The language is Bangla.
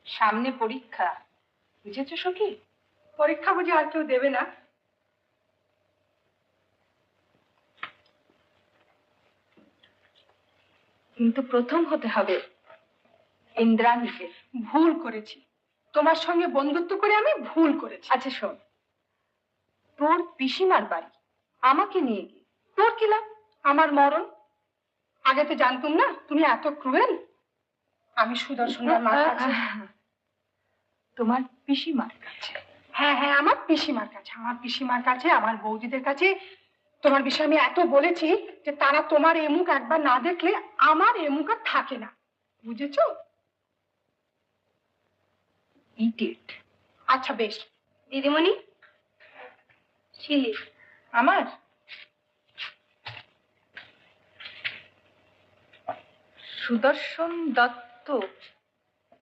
সামনে পরীক্ষা, বুঝেছো সখী? পরীক্ষা বুঝে আর কেউ দেবে না? কিন্তু প্রথম হতে হবে ইন্দ্রাণীকে। ভুল করেছি, তোমার সঙ্গে বন্ধুত্ব করে আমি ভুল করেছি। আচ্ছা শোন, তোর পিসিমার বাড়ি আমাকে নিয়ে গিয়ে তোর কি লাভ? আমার মরণ। আগে তো জানতুম না তুমি এত ক্রুয়েল। আমি সুদর্শনের মার কাছে। তোমার পিসিমার কাছে? হ্যাঁ হ্যাঁ, আমার পিসিমার কাছে, আমার পিসিমার কাছে, আমার বৌদিদের কাছে তোমার বিষয়ে আমি এত বলেছি যে তারা তোমার এ মুখ একবার না দেখলে আমার এ মুখ আর থাকে না, বুঝেছো? ইডিয়েট। আচ্ছা বেশ। দিদিমণি, শিলি আমার সুদর্শন দত্ত